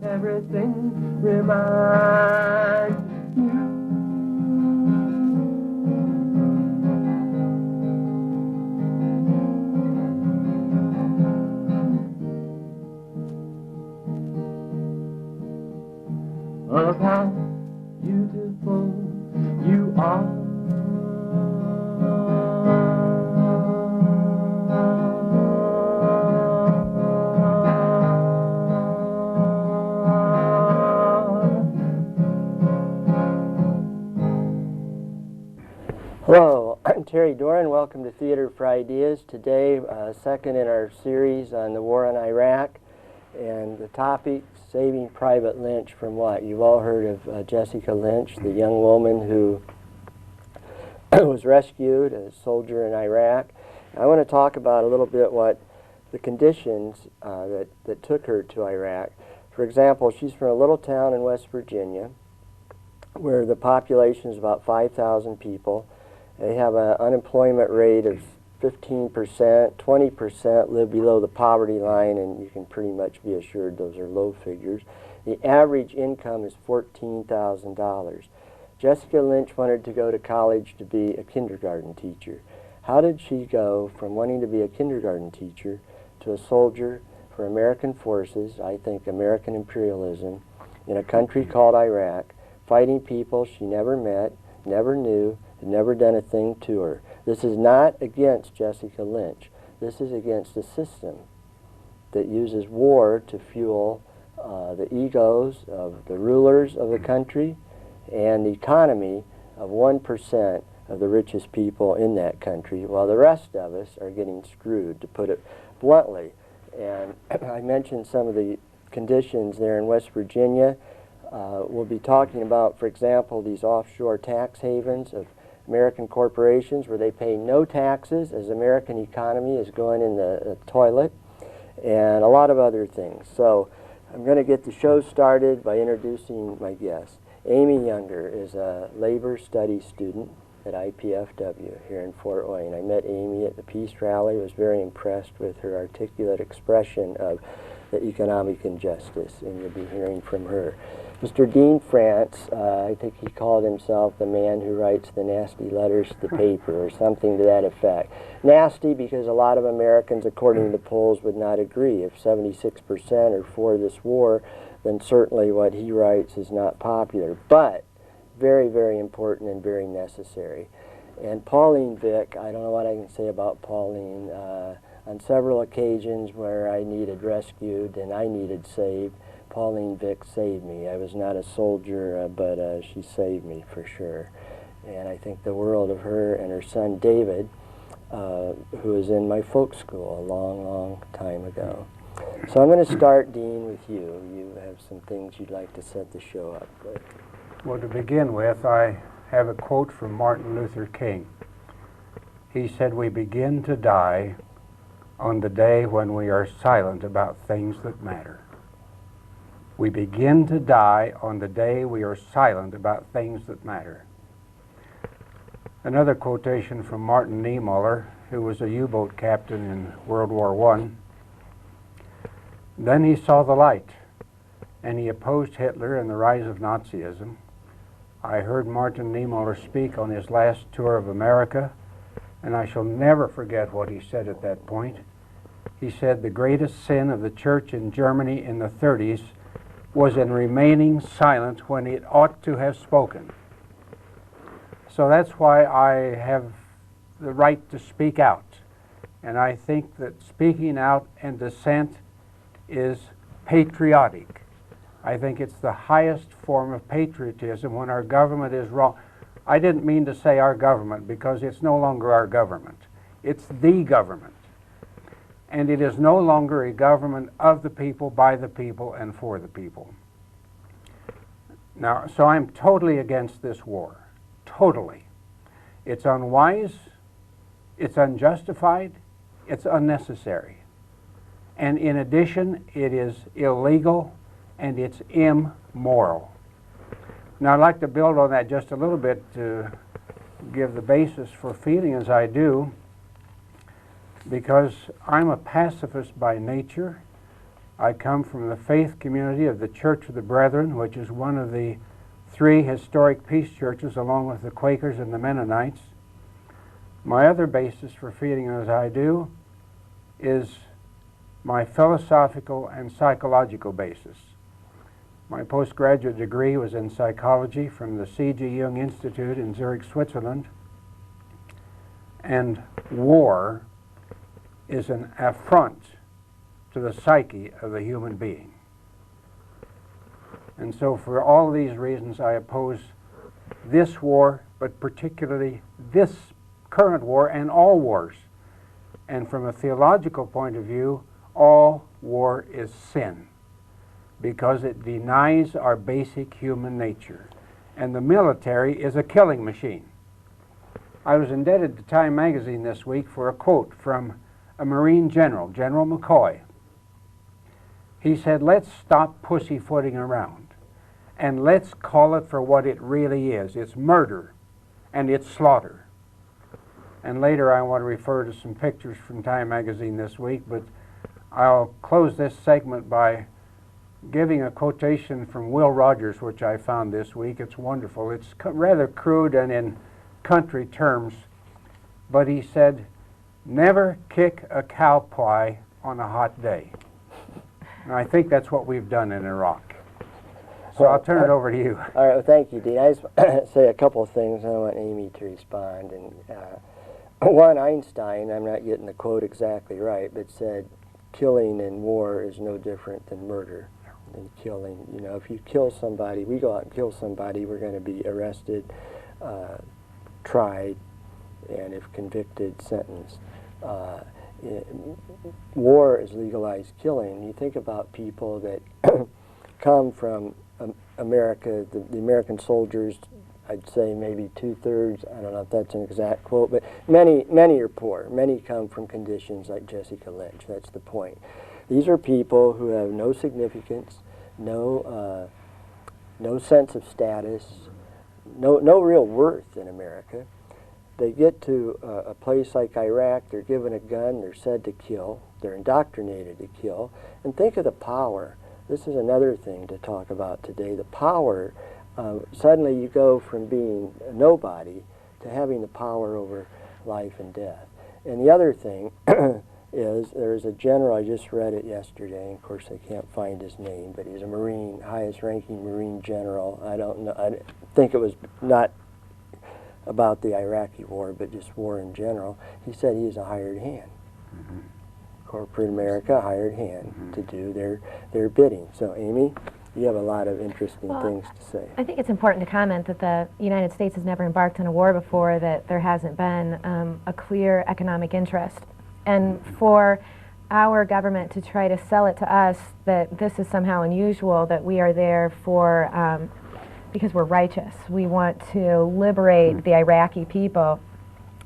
everything reminds you. Of how beautiful you are. Hello, I'm Terry Doran. Welcome to Theater for Ideas. Today, second in our series on the war in Iraq, and the topic, saving Private Lynch from what? You've all heard of Jessica Lynch, the young woman who was rescued, a soldier in Iraq. I want to talk about a little bit what the conditions that took her to Iraq. For example, she's from a little town in West Virginia where the population is about 5,000 people. They have an unemployment rate of 15%, 20% live below the poverty line, and you can pretty much be assured those are low figures. The average income is $14,000. Jessica Lynch wanted to go to college to be a kindergarten teacher. How did she go from wanting to be a kindergarten teacher to a soldier for American forces, I think American imperialism, in a country called Iraq, fighting people she never met, never knew, had never done a thing to her? This is not against Jessica Lynch. This is against a system that uses war to fuel the egos of the rulers of the country and the economy of 1% of the richest people in that country, while the rest of us are getting screwed, to put it bluntly. And I mentioned some of the conditions there in West Virginia. We'll be talking about, for example, these offshore tax havens of American corporations where they pay no taxes as the American economy is going in the toilet, and a lot of other things. So I'm going to get the show started by introducing my guest. Amy Younger is a labor studies student at IPFW here in Fort Wayne. I met Amy at the Peace Rally, was very impressed with her articulate expression of the economic injustice, and you'll be hearing from her. Mr. Dean France, I think he called himself the man who writes the nasty letters to the paper, or something to that effect. Nasty because a lot of Americans, according to polls, would not agree. If 76% are for this war, then certainly what he writes is not popular. But very, very important and very necessary. And Pauline Vick, I don't know what I can say about Pauline. On several occasions where I needed rescued and I needed saved, Pauline Vick saved me. I was not a soldier, but she saved me for sure. And I think the world of her and her son David, who was in my folk school a long, long time ago. So I'm going to start, Dean, with you. You have some things you'd like to set the show up with. Well, to begin with, I have a quote from Martin Luther King. He said, "We begin to die on the day when we are silent about things that matter." We begin to die on the day we are silent about things that matter. Another quotation from Martin Niemöller, who was a U-boat captain in World War I. "Then he saw the light, and he opposed Hitler and the rise of Nazism. I heard Martin Niemöller speak on his last tour of America, and I shall never forget what he said at that point. He said the greatest sin of the church in Germany in the 30s was in remaining silent when it ought to have spoken." So that's why I have the right to speak out. And I think that speaking out and dissent is patriotic. I think it's the highest form of patriotism when our government is wrong. I didn't mean to say our government, because it's no longer our government. It's the government. And it is no longer a government of the people, by the people, and for the people. Now, so I'm totally against this war. Totally. It's unwise, it's unjustified, it's unnecessary. And in addition, it is illegal and it's immoral. Now, I'd like to build on that just a little bit to give the basis for feeling as I do, because I'm a pacifist by nature. I come from the faith community of the Church of the Brethren, which is one of the 3 historic peace churches along with the Quakers and the Mennonites. My other basis for feeling as I do is my philosophical and psychological basis. My postgraduate degree was in psychology from the C.G. Jung Institute in Zurich, Switzerland. And war is an affront to the psyche of a human being. And so for all these reasons, I oppose this war, but particularly this current war and all wars. And from a theological point of view, all war is sin, because it denies our basic human nature. And the military is a killing machine. I was indebted to Time magazine this week for a quote from a Marine general, General McCoy. He said, "Let's stop pussyfooting around, and let's call it for what it really is. It's murder, and it's slaughter." And later I want to refer to some pictures from Time magazine this week, but I'll close this segment by giving a quotation from Will Rogers, which I found this week. It's wonderful. It's rather crude and in country terms, but he said, "Never kick a cow pie on a hot day." And I think that's what we've done in Iraq. So I'll turn it over to you. All right, well, thank you, Dean. I just say a couple of things, and I want Amy to respond. And one, Einstein, I'm not getting the quote exactly right, but said, "Killing in war is no different than murder." And killing, you know, if you kill somebody, we go out and kill somebody, we're going to be arrested, tried, and if convicted, sentenced. War is legalized killing. You think about people that come from America, the American soldiers, I'd say maybe 2/3, I don't know if that's an exact quote, but many are poor. Many come from conditions like Jessica Lynch. That's the point. These are people who have no significance, no sense of status, no real worth in America. They get to a place like Iraq, they're given a gun, they're said to kill, they're indoctrinated to kill, and think of the power. This is another thing to talk about today, the power. Suddenly you go from being a nobody to having the power over life and death. And the other thing is there's a general, I just read it yesterday, and of course I can't find his name, but he's a Marine, highest ranking Marine general. I don't know, I think it was not about the Iraqi war, but just war in general. He said he's a hired hand. Corporate America, hired hand to do their bidding. So Amy, you have a lot of interesting things to say. I think it's important to comment that the United States has never embarked on a war before, that there hasn't been a clear economic interest. And for our government to try to sell it to us that this is somehow unusual, that we are there for, because we're righteous, we want to liberate the Iraqi people,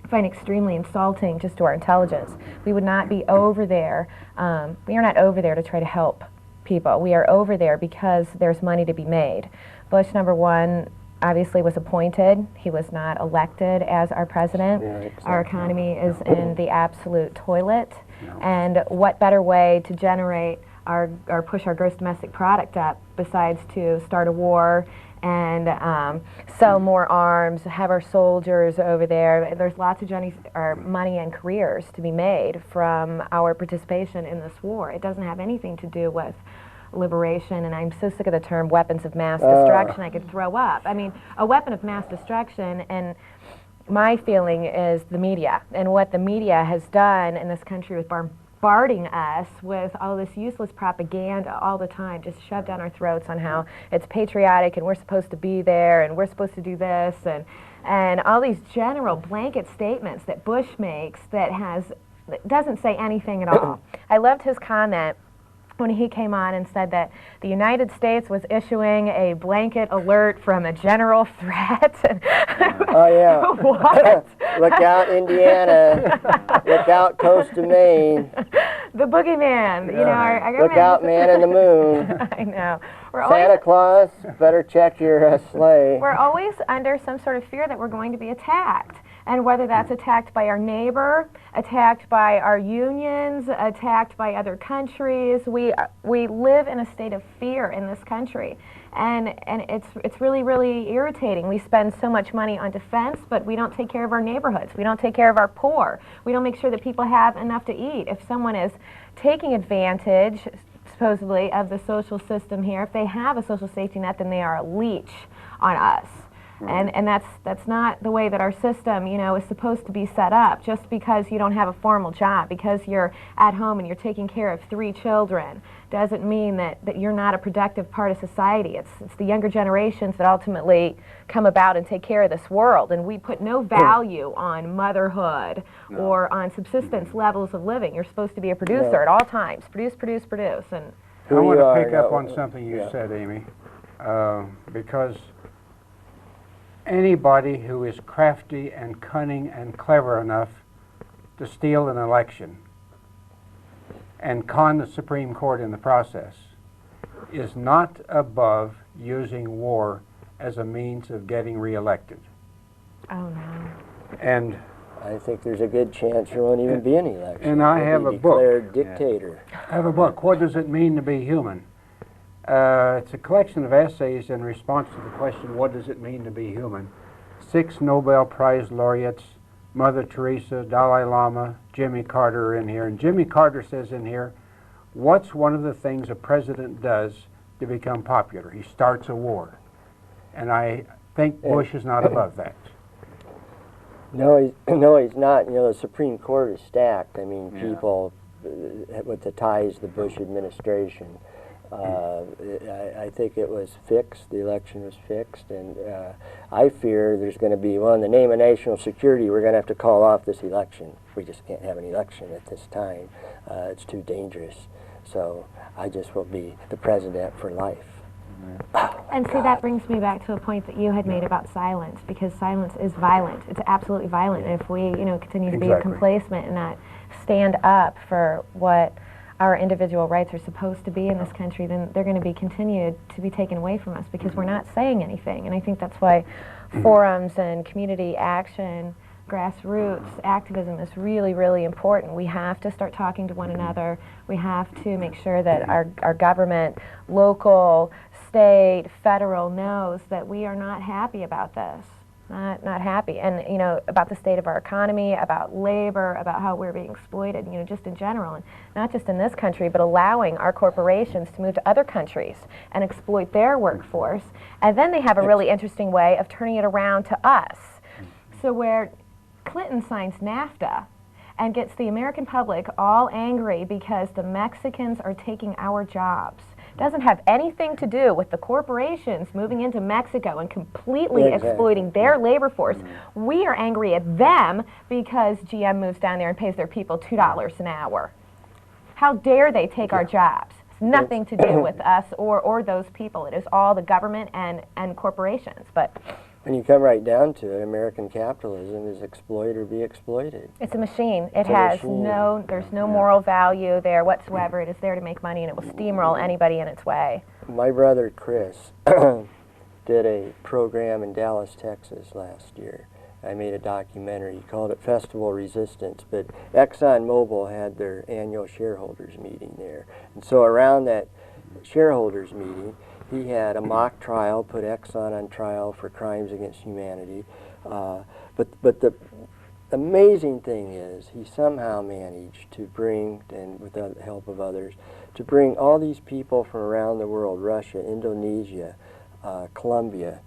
I find extremely insulting just to our intelligence. We would not be over there, we are not over there to try to help people. We are over there because there's money to be made. Bush #1 obviously was appointed. He was not elected as our president. Yeah, exactly. Our economy is in the absolute toilet. No. And what better way to generate or push our gross domestic product up besides to start a war and sell more arms, have our soldiers over there. There's lots of money and careers to be made from our participation in this war. It doesn't have anything to do with liberation, and I'm so sick of the term weapons of mass destruction I could throw up. I mean, a weapon of mass destruction, and my feeling is the media, and what the media has done in this country with bombarding us with all this useless propaganda all the time, just shoved down our throats on how it's patriotic and we're supposed to be there and we're supposed to do this, and all these general blanket statements that Bush makes that doesn't say anything at all. I loved his comment when he came on and said that the United States was issuing a blanket alert from a general threat. Oh yeah. What? Look out, Indiana. Look out, coast of Maine. The boogeyman. You know, our government. Look out, man in the moon. I know. Santa Claus, better check your sleigh. We're always under some sort of fear that we're going to be attacked. And whether that's attacked by our neighbor, attacked by our unions, attacked by other countries, we live in a state of fear in this country. And it's really, really irritating. We spend so much money on defense, but we don't take care of our neighborhoods. We don't take care of our poor. We don't make sure that people have enough to eat. If someone is taking advantage, supposedly, of the social system here, if they have a social safety net, then they are a leech on us. And that's not the way that our system, you know, is supposed to be set up. Just because you don't have a formal job, because you're at home and you're taking care of 3 children, doesn't mean that you're not a productive part of society. It's the younger generations that ultimately come about and take care of this world. And we put no value on motherhood or on subsistence levels of living. You're supposed to be a producer at all times. Produce, produce, produce. And I want to pick up on something you said, Amy, because anybody who is crafty and cunning and clever enough to steal an election and con the Supreme Court in the process is not above using war as a means of getting reelected. oh no. And I think there's a good chance there won't even be any election. and I have a book. Declared dictator. I have a book, What Does It Mean to Be Human? It's a collection of essays in response to the question, what does it mean to be human? 6 Nobel Prize laureates, Mother Teresa, Dalai Lama, Jimmy Carter are in here. And Jimmy Carter says in here, what's one of the things a president does to become popular? He starts a war. And I think Bush is not above that. No, he's not. You know, the Supreme Court is stacked. I mean, people with the ties to the Bush administration. I think it was fixed, the election was fixed, and I fear there's going to be, well, in the name of national security, we're going to have to call off this election. We just can't have an election at this time. It's too dangerous. So I just will be the president for life. And see, that brings me back to a point that you had made about silence, because silence is violent. It's absolutely violent. And if we, you know, continue to be complacent and not stand up for what our individual rights are supposed to be in this country, then they're going to be continued to be taken away from us because we're not saying anything. And I think that's why forums and community action, grassroots activism is really, really important. We have to start talking to one another. We have to make sure that our government, local, state, federal, knows that we are not happy about this. Not happy. And, you know, about the state of our economy, about labor, about how we're being exploited, you know, just in general. And not just in this country, but allowing our corporations to move to other countries and exploit their workforce. And then they have a really interesting way of turning it around to us. So where Clinton signs NAFTA and gets the American public all angry because the Mexicans are taking our jobs. Doesn't have anything to do with the corporations moving into Mexico and completely exploiting their labor force. We are angry at them because GM moves down there and pays their people $2 an hour. How dare they take our jobs? It's nothing to do with us or those people. It is all the government and corporations. But when you come right down to it, American capitalism is exploit or be exploited. It's a machine. It has there's no moral value there whatsoever. It is there to make money, and it will steamroll anybody in its way. My brother Chris did a program in Dallas, Texas last year. I made a documentary. He called it Festival Resistance, but ExxonMobil had their annual shareholders meeting there. And so around that shareholders meeting, he had a mock trial, put Exxon on trial for crimes against humanity. But the amazing thing is he somehow managed to bring, and with the help of others, to bring all these people from around the world, Russia, Indonesia, Colombia,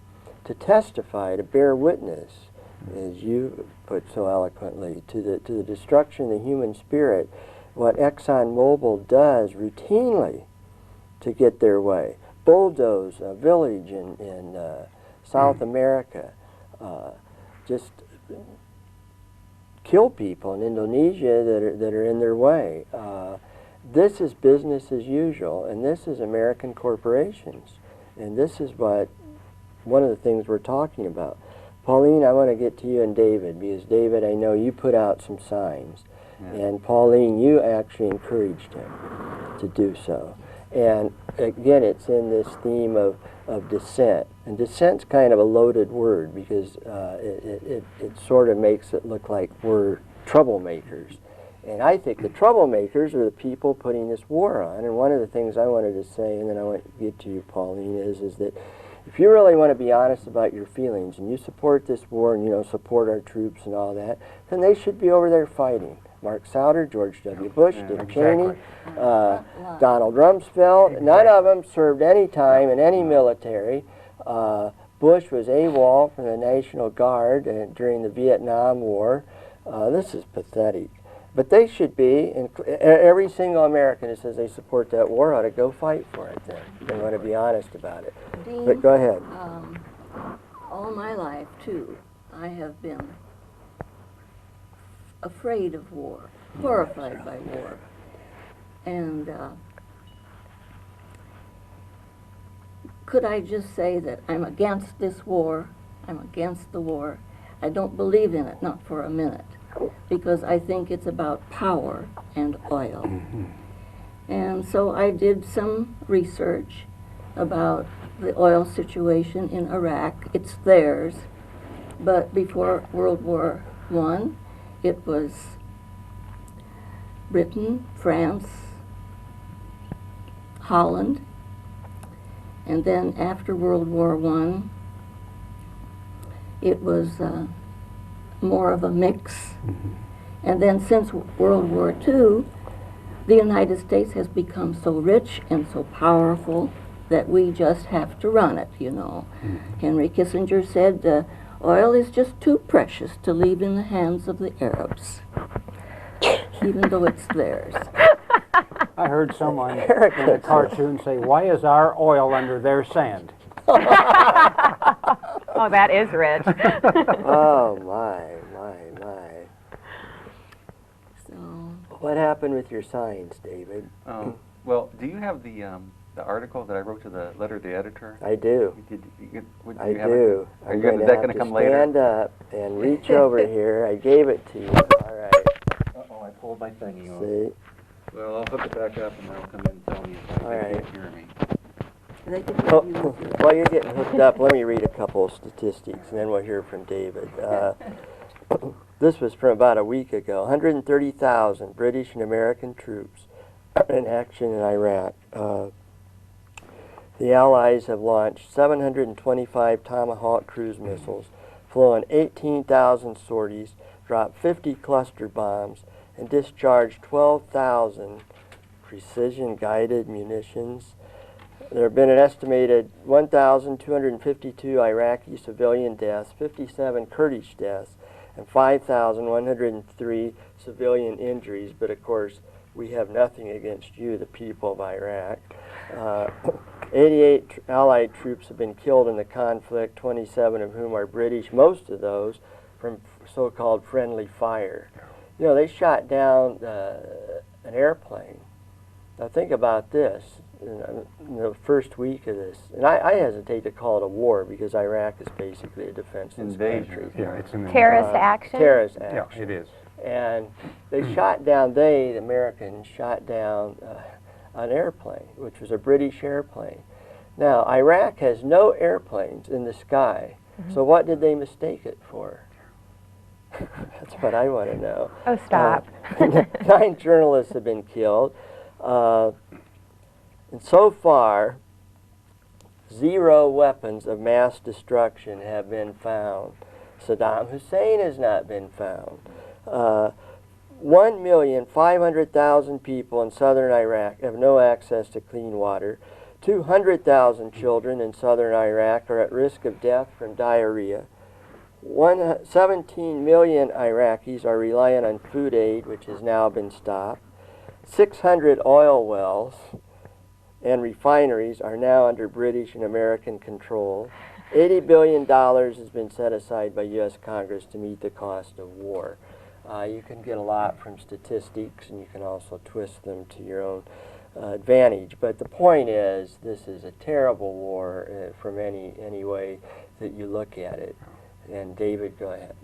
to testify, to bear witness, as you put so eloquently, to the destruction of the human spirit, what ExxonMobil does routinely to get their way. Bulldoze a village in South America, just kill people in Indonesia that are in their way. This is business as usual, and this is American corporations, and this is one of the things we're talking about. Pauline, I want to get to you and David, because David, I know you put out some signs, and Pauline, you actually encouraged him to do so. And again, it's in this theme of of dissent. And dissent's kind of a loaded word because it sort of makes it look like we're troublemakers. And I think the troublemakers are the people putting this war on. And one of the things I wanted to say, and then I want to get to you, Pauline, is that if you really want to be honest about your feelings and you support this war and, you know, support our troops and all that, then they should be over there fighting. Mark Souder, George W. Bush, Dick Cheney, Donald Rumsfeld. None of them served any time in any military. Bush was AWOL from the National Guard during the Vietnam War. This is pathetic. But they should be, and every single American that says they support that war ought to go fight for it then. They want to be honest about it. Dean, But go ahead. all my life, too, I have been afraid of war, horrified by war. And could I just say that I'm against this war? I'm against the war. I don't believe in it, not for a minute, because I think it's about power and oil. And so I did some research about the oil situation in Iraq. It's theirs, but before World War I, it was Britain, France, Holland, and then after World War I, it was more of a mix. And then since World War II, the United States has become so rich and so powerful that we just have to run it, you know. Henry Kissinger said, oil is just too precious to leave in the hands of the Arabs, even though it's theirs. I heard someone in a cartoon say, "Why is our oil under their sand?" Oh, that is rich. Oh, my. So, What happened with your signs, David? Well, do you have the article that I wrote to the letter to the editor? I do. I do. Are you going to come later? Stand up and reach over here. I gave it to you. All right. Uh-oh, I pulled my thingy off. See? Well, I'll hook it back up and they'll come in and tell me if All they right. can't hear me. they could Oh, give you while you're getting hooked up, let me read a couple of statistics, and then we'll hear from David. This was from about a week ago. 130,000 British and American troops in action in Iraq. The Allies have launched 725 Tomahawk cruise missiles, flown 18,000 sorties, dropped 50 cluster bombs, and discharged 12,000 precision-guided munitions. There have been an estimated 1,252 Iraqi civilian deaths, 57 Kurdish deaths, and 5,103 civilian injuries. But of course, we have nothing against you, the people of Iraq. 88 Allied troops have been killed in the conflict, 27 of whom are British, most of those from so-called friendly fire. You know, they shot down an airplane. Now think about this. In the first week of this, and I hesitate to call it a war because Iraq is basically a defenseless country. Yeah, it's an Terrorist action? Terrorist Yeah, action. it is. And they shot down, the Americans, shot down an airplane, which was a British airplane. Now, Iraq has no airplanes in the sky, so what did they mistake it for? That's what I want to know. Oh, stop. 9 journalists have been killed. And so far, 0 weapons of mass destruction have been found. Saddam Hussein has not been found. 1,500,000 people in southern Iraq have no access to clean water. 200,000 children in southern Iraq are at risk of death from diarrhea. 17 million Iraqis are reliant on food aid, which has now been stopped. 600 oil wells and refineries are now under British and American control. $80 billion has been set aside by U.S. Congress to meet the cost of war. You can get a lot from statistics, and you can also twist them to your own advantage. But the point is, this is a terrible war from any way that you look at it. And David, go ahead.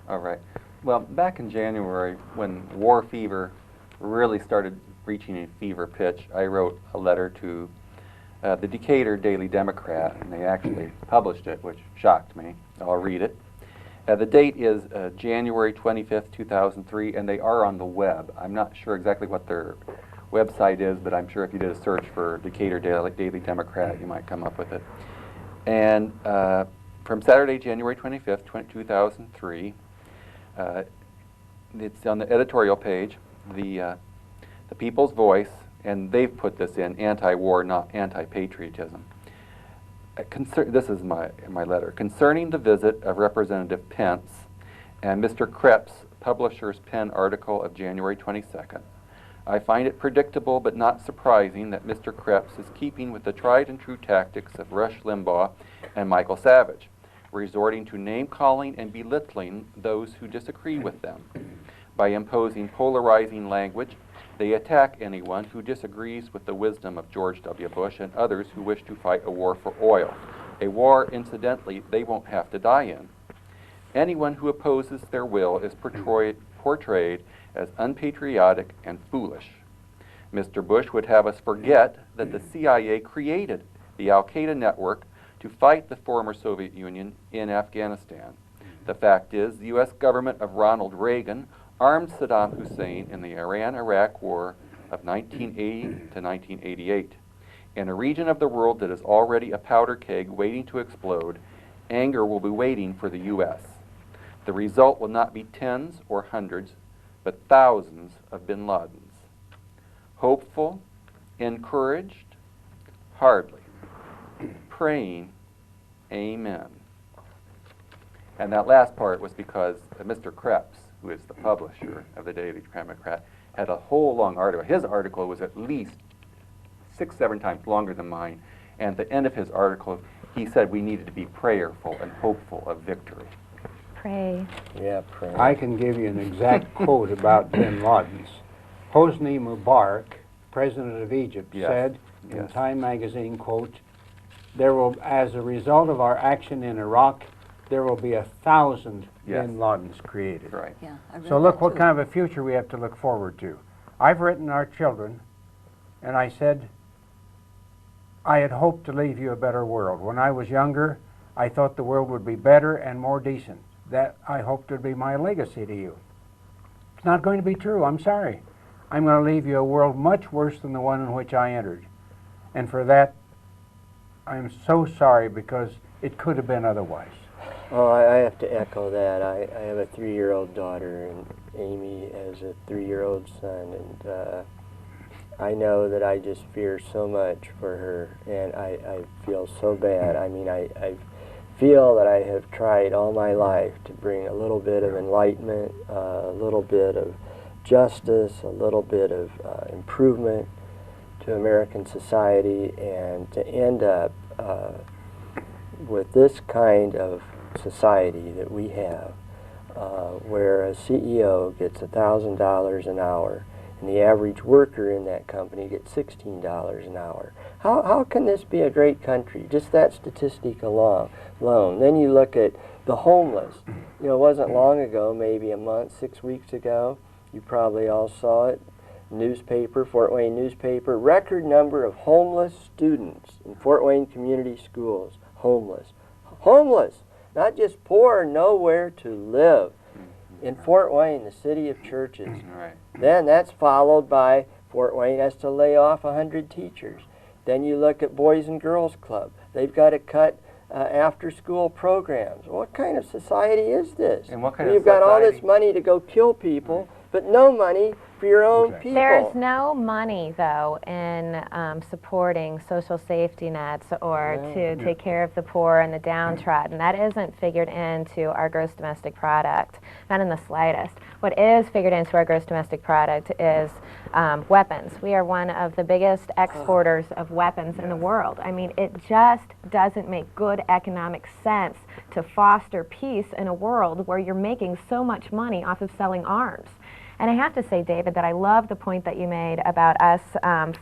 All right. Well, back in January, when war fever really started reaching a fever pitch, I wrote a letter to the Decatur Daily Democrat, and they actually published it, which shocked me. I'll read it. The date is January 25th, 2003, and they are on the web. I'm not sure exactly what their website is, but I'm sure if you did a search for Decatur Daily Democrat, you might come up with it. And from Saturday, January 25th, 2003, it's on the editorial page, the People's Voice, and they've put this in, anti-war, not anti-patriotism. This is my letter. Concerning the visit of Representative Pence and Mr. Krepp's Publisher's Pen article of January 22nd, I find it predictable but not surprising that Mr. Kreps is keeping with the tried and true tactics of Rush Limbaugh and Michael Savage, resorting to name-calling and belittling those who disagree with them. By imposing polarizing language, they attack anyone who disagrees with the wisdom of George W. Bush and others who wish to fight a war for oil, a war, incidentally, they won't have to die in. Anyone who opposes their will is portrayed as unpatriotic and foolish. Mr. Bush would have us forget that the CIA created the Al-Qaeda network to fight the former Soviet Union in Afghanistan. The fact is, the U.S. government of Ronald Reagan armed Saddam Hussein in the Iran-Iraq War of 1980 to 1988. In a region of the world that is already a powder keg waiting to explode, anger will be waiting for the U.S. The result will not be tens or hundreds, but thousands of bin Ladens. Hopeful, encouraged, hardly. Praying, amen. And that last part was because Mr. Kreps, who is the publisher of the Daily Democrat, had a whole long article. His article was at least 6-7 times longer than mine. And at the end of his article, he said we needed to be prayerful and hopeful of victory. Pray. Yeah, pray. I can give you an exact quote about bin Laden's. Hosni Mubarak, president of Egypt, Yes. said in Yes. Time magazine, quote, "There will, as a result of our action in Iraq, there will be 1,000 Yes. bin Ladens created." Right. Yeah, I read So look that what too. kind of a future we have to look forward to. I've written our children, and I said, I had hoped to leave you a better world. When I was younger, I thought the world would be better and more decent. That, I hoped, would be my legacy to you. It's not going to be true. I'm sorry. I'm going to leave you a world much worse than the one in which I entered. And for that, I'm so sorry, because it could have been otherwise. Oh, I have to echo that. I have a 3-year-old daughter, and Amy has a 3-year-old son, and I know that I just fear so much for her, and I feel so bad. I mean, I feel that I have tried all my life to bring a little bit of enlightenment, a little bit of justice, a little bit of improvement to American society, and to end up with this kind of society that we have, where a CEO gets $1,000 an hour, and the average worker in that company gets $16 an hour. How can this be a great country? Just that statistic alone. Then you look at the homeless. You know, it wasn't long ago, maybe a month, 6 weeks ago, you probably all saw it, newspaper, Fort Wayne newspaper, record number of homeless students in Fort Wayne community schools. Homeless. Homeless! Not just poor, nowhere to live. In Fort Wayne, the city of churches. Right. Then that's followed by Fort Wayne has to lay off 100 teachers. Then you look at Boys and Girls Club. They've got to cut after-school programs. What kind of society is this? And what kind of You've got all this society- money to go kill people, but no money for your own Exactly. people. There's no money, though, in supporting social safety nets or to take care of the poor and the downtrodden. That isn't figured into our gross domestic product, not in the slightest. What is figured into our gross domestic product is weapons. We are one of the biggest exporters of weapons in the world. I mean, it just doesn't make good economic sense to foster peace in a world where you're making so much money off of selling arms. And I have to say, David, that I love the point that you made about us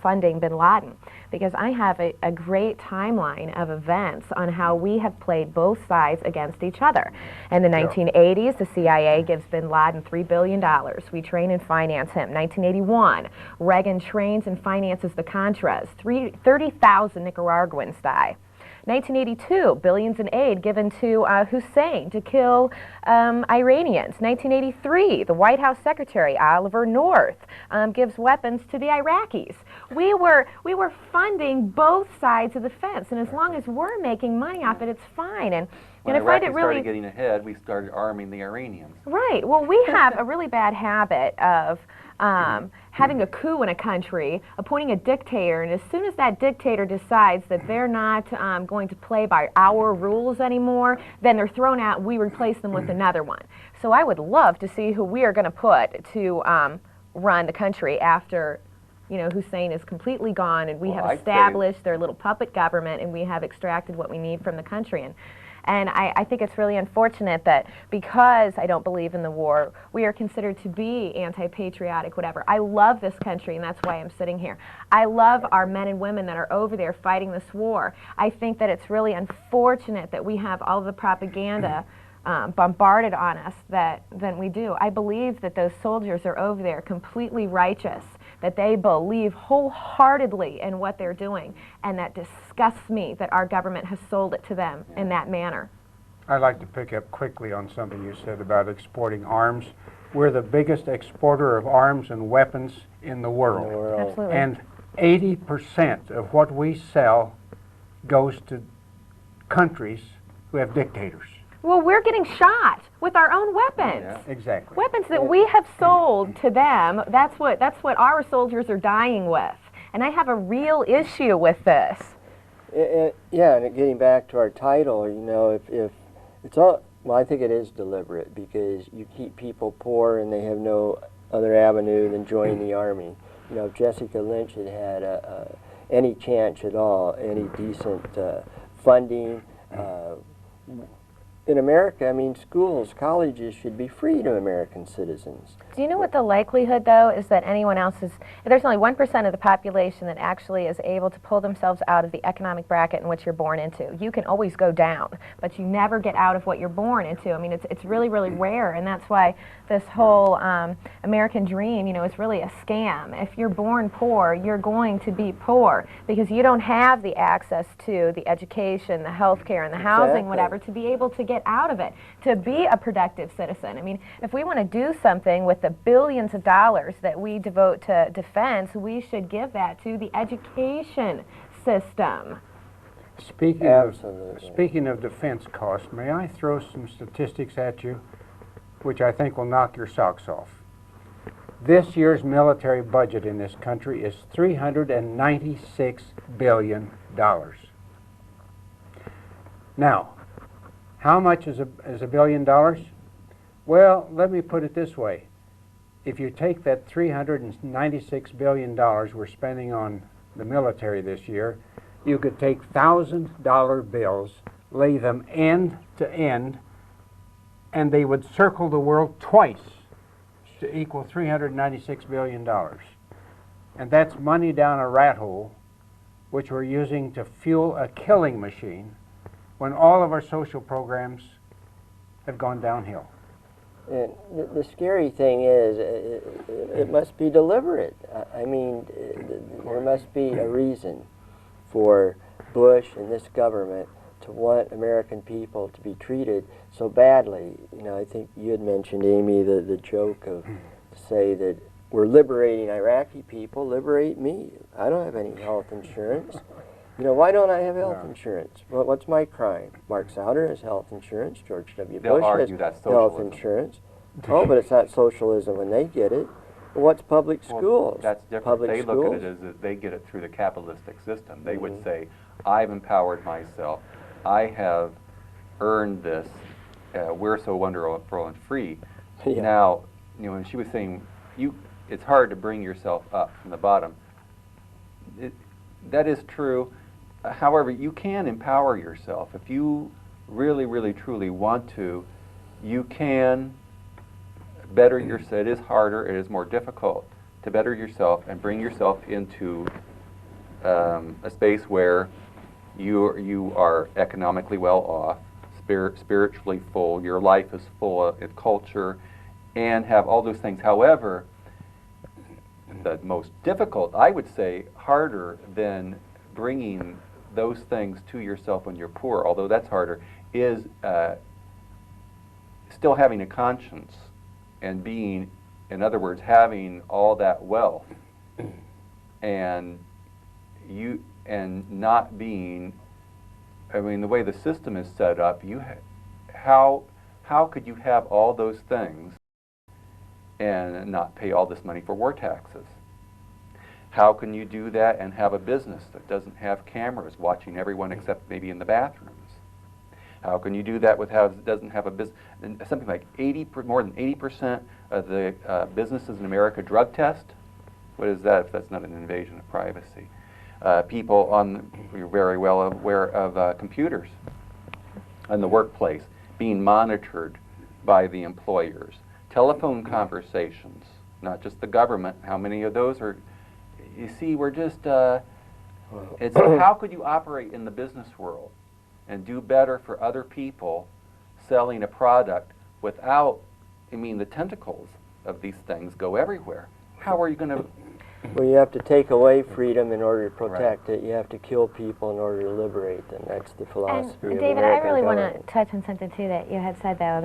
funding bin Laden, because I have a great timeline of events on how we have played both sides against each other. In the 1980s, the CIA gives bin Laden $3 billion. We train and finance him. 1981, Reagan trains and finances the Contras. 30,000 Nicaraguans die. 1982, billions in aid given to Hussein to kill Iranians. 1983, the White House Secretary Oliver North gives weapons to the Iraqis. We were funding both sides of the fence, and as long as we're making money off it, it's fine. And when I find it Iraqis really started getting ahead, we started arming the Iranians. Right. Well, we have a really bad habit of having a coup in a country, appointing a dictator, and as soon as that dictator decides that they're not going to play by our rules anymore, then they're thrown out and we replace them with another one. So I would love to see who we are going to put to run the country after, you know, Hussein is completely gone and we have established their little puppet government and we have extracted what we need from the country. And I think it's really unfortunate that because I don't believe in the war, we are considered to be anti-patriotic, whatever. I love this country, and that's why I'm sitting here. I love our men and women that are over there fighting this war. I think that it's really unfortunate that we have all the propaganda bombarded on us than we do. I believe that those soldiers are over there completely righteous, that they believe wholeheartedly in what they're doing, and that disgusts me that our government has sold it to them in that manner. I'd like to pick up quickly on something you said about exporting arms. We're the biggest exporter of arms and weapons in the world. Absolutely. And 80% of what we sell goes to countries who have dictators. Well, we're getting shot with our own weapons. Yeah. Exactly. Weapons that we have sold to them. That's what our soldiers are dying with. And I have a real issue with this. Yeah, and getting back to our title, you know, if it's all, well, I think it is deliberate because you keep people poor and they have no other avenue than joining the Army. You know, if Jessica Lynch had had any chance at all, any decent funding, in America, I mean, schools, colleges should be free to American citizens. Do you know what the likelihood, though, is that anyone else is, there's only 1% of the population that actually is able to pull themselves out of the economic bracket in which you're born into. You can always go down, but you never get out of what you're born into. I mean, it's really, really rare, and that's why this whole American dream, you know, is really a scam. If you're born poor, you're going to be poor because you don't have the access to the education, the health care, and the housing, whatever, to be able to get out of it, to be a productive citizen. I mean, if we want to do something with the billions of dollars that we devote to defense, we should give that to the education system. Speaking Absolutely. of defense costs, may I throw some statistics at you, which I think will knock your socks off? This year's military budget in this country is $396 billion. Now, how much is $1 billion? Well, let me put it this way. If you take that $396 billion we're spending on the military this year, you could take $1,000 bills, lay them end to end, and they would circle the world twice to equal $396 billion. And that's money down a rat hole, which we're using to fuel a killing machine when all of our social programs have gone downhill. And the scary thing is, it must be deliberate. I mean, there must be a reason for Bush and this government to want American people to be treated so badly. You know, I think you had mentioned, Amy, the joke of to say that we're liberating Iraqi people, liberate me. I don't have any health insurance. You know, why don't I have health insurance? Well, what's my crime? Mark Souder has health insurance. George W. They'll Bush argue has that's health socialism. insurance. Oh, but it's not socialism when they get it. Well, what's public schools? That's different. Public They schools? look at it as that they get it through the capitalistic system. They would say, I've empowered myself. I have earned this. We're so wonderful and free. Yeah. Now, you know, when she was saying, it's hard to bring yourself up from the bottom. That is true. However, you can empower yourself. If you really, really, truly want to, you can better yourself. It is harder. It is more difficult to better yourself and bring yourself into a space where you are economically well off, spiritually full. Your life is full of culture, and have all those things. However, the most difficult, I would say, harder than bringing those things to yourself when you're poor, although that's harder, is still having a conscience and being, in other words, having all that wealth and not being, I mean, the way the system is set up, how could you have all those things and not pay all this money for war taxes? How can you do that and have a business that doesn't have cameras watching everyone except maybe in the bathrooms? How can you do that doesn't have a business? Something like more than 80% of the businesses in America drug test. What is that if that's not an invasion of privacy? People you're very well aware of computers in the workplace being monitored by the employers. Telephone conversations, not just the government. How many of those are? You see, we're just, it's how could you operate in the business world and do better for other people selling a product without, I mean, the tentacles of these things go everywhere. How are you going to? Well, you have to take away freedom in order to protect it. You have to kill people in order to liberate them. That's the philosophy And of David, American I really want government. to touch on something too that you had said though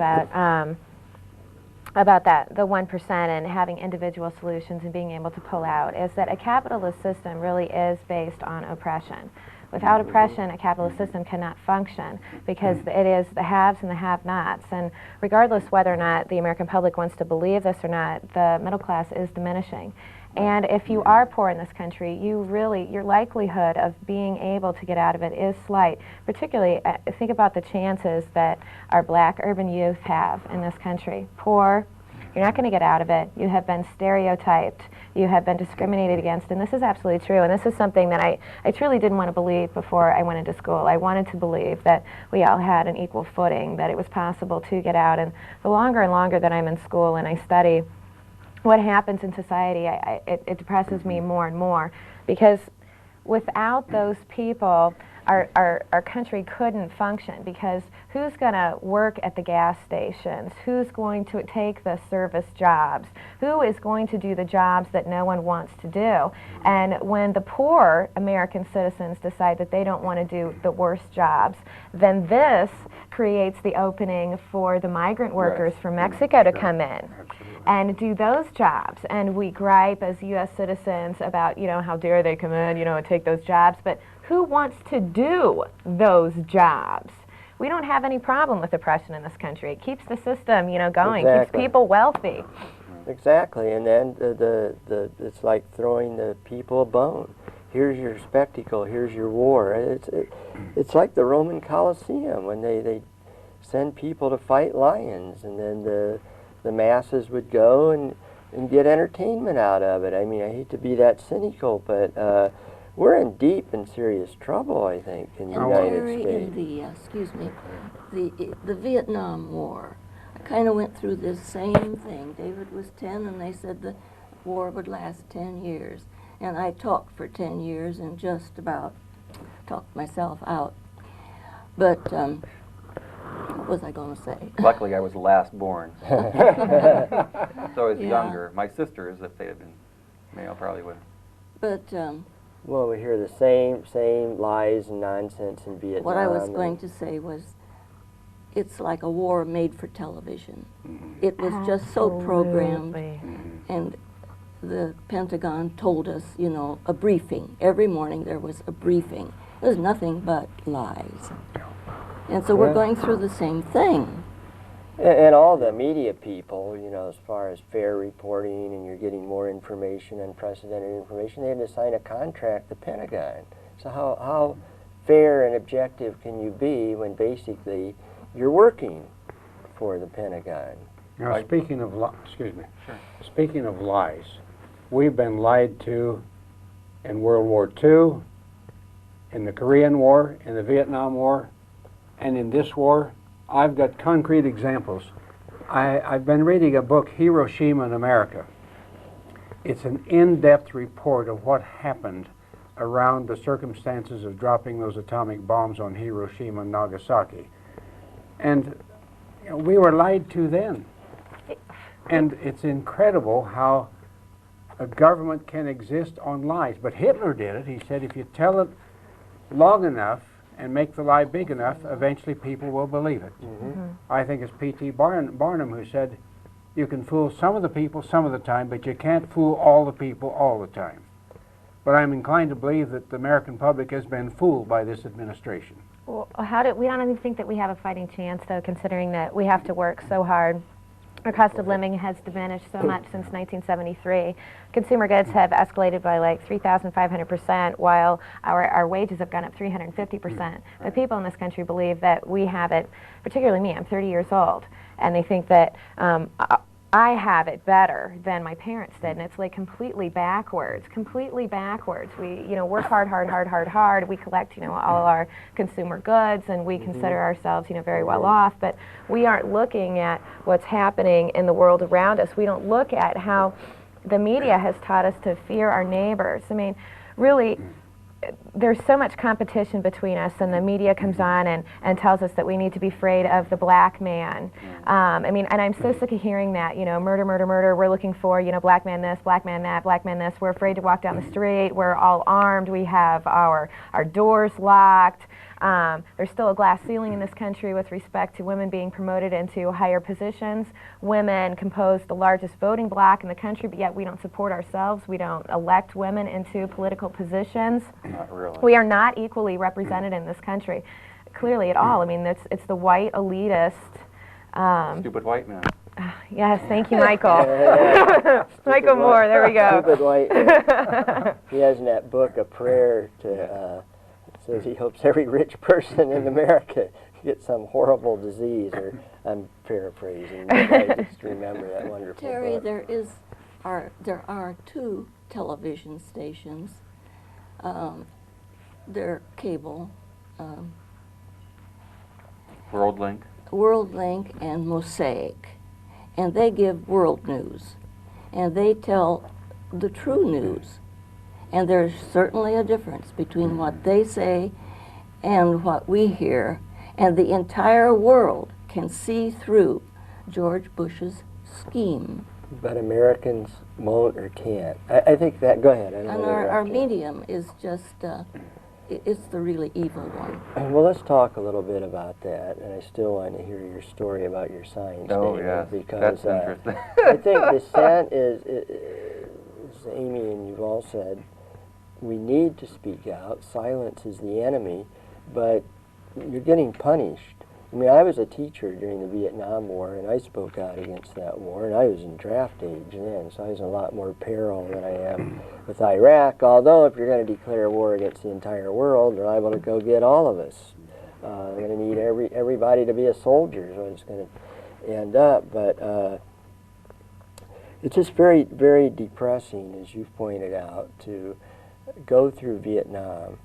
about that, the 1% and having individual solutions and being able to pull out, is that a capitalist system really is based on oppression. Without oppression, a capitalist system cannot function because it is the haves and the have-nots. And regardless whether or not the American public wants to believe this or not, the middle class is diminishing. And if you are poor in this country, your likelihood of being able to get out of it is slight. Particularly, think about the chances that our black urban youth have in this country. Poor, you're not going to get out of it. You have been stereotyped. You have been discriminated against, and this is absolutely true. And this is something that I truly didn't want to believe before I went into school. I wanted to believe that we all had an equal footing, that it was possible to get out. And the longer and longer that I'm in school and I study what happens in society, it depresses me more and more, because without those people, our country couldn't function, because who's going to work at the gas stations? Who's going to take the service jobs? Who is going to do the jobs that no one wants to do? And when the poor American citizens decide that they don't want to do the worst jobs, then this creates the opening for the migrant workers from Mexico to come in and do those jobs. And we gripe as U.S. citizens about, how dare they come in, and take those jobs. But who wants to do those jobs? We don't have any problem with oppression in this country. It keeps the system, going, keeps people wealthy. Exactly, and then it's like throwing the people a bone. Here's your spectacle, here's your war. It's like the Roman Colosseum when they send people to fight lions, and then the masses would go and get entertainment out of it. I mean, I hate to be that cynical, but we're in deep and serious trouble, I think, in the United States. In the Vietnam War, I kind of went through this same thing. David was 10, and they said the war would last 10 years. And I talked for 10 years and just about talked myself out. But what was I going to say? Luckily, I was the last born. So I was younger. My sisters, if they had been male, probably would have. But well, we hear the same lies and nonsense in Vietnam. what I was going to say was, it's like a war made for television. It was just so programmed, and the Pentagon told us, a briefing. Every morning there was a briefing. It was nothing but lies. And so we're going through the same thing. And all the media people, as far as fair reporting and you're getting more information, unprecedented information, they had to sign a contract, the Pentagon. So how fair and objective can you be when basically you're working for the Pentagon? Now, speaking of speaking of lies, we've been lied to in World War II, in the Korean War, in the Vietnam War, and in this war. I've got concrete examples. I've been reading a book, Hiroshima in America. It's an in-depth report of what happened around the circumstances of dropping those atomic bombs on Hiroshima and Nagasaki. And you know, we were lied to then. And it's incredible how a government can exist on lies. But Hitler did it. He said if you tell it long enough and make the lie big enough, eventually people will believe it. I think it's P.T. Barnum who said, you can fool some of the people some of the time, but you can't fool all the people all the time. But I'm inclined to believe that the American public has been fooled by this administration. Well, we don't even think that we have a fighting chance, though, considering that we have to work so hard. Our cost of living has diminished so much since 1973. Consumer goods have escalated by like 3,500%, while our wages have gone up 350%. The people in this country believe that we have it, particularly me, I'm 30 years old, and they think that I have it better than my parents did, and it's like completely backwards, We, work hard. We collect, all our consumer goods, and we consider ourselves, very well off, but we aren't looking at what's happening in the world around us. We don't look at how the media has taught us to fear our neighbors. I mean, really, there's so much competition between us, and the media comes on and tells us that we need to be afraid of the black man. And I'm so sick of hearing that, murder, we're looking for, black man this, black man that, black man this. We're afraid to walk down the street. We're all armed. We have our doors locked. There's still a glass ceiling in this country with respect to women being promoted into higher positions. Women compose the largest voting bloc in the country, but yet we don't support ourselves. We don't elect women into political positions. Not really. We are not equally represented in this country, clearly at all. I mean, it's the white elitist. Stupid white man. Yes, thank you, Michael. Michael Moore, there we go. Stupid white man. He has in that book a prayer to, says he hopes every rich person in America gets some horrible disease, or I'm paraphrasing, but I just remember that wonderful Terry, book. there are two television stations. They're cable, WorldLink. WorldLink and Mosaic, and they give world news, and they tell the true news. And there's certainly a difference between what they say and what we hear, and the entire world can see through George Bush's scheme. But Americans won't or can't. I think that, go ahead. I don't And know our medium is just, it's the really evil one. Well, let's talk a little bit about that, and I still want to hear your story about your science statement, yes, because that's interesting. I think dissent is, Amy and you've all said, we need to speak out. Silence is the enemy, but you're getting punished. I mean, I was a teacher during the Vietnam War, and I spoke out against that war, and I was in draft age then, so I was in a lot more peril than I am with Iraq, although if you're going to declare war against the entire world, they're liable to go get all of us. They're going to need everybody to be a soldier, is what it's going to end up, but it's just very, very depressing, as you've pointed out, to go through Vietnam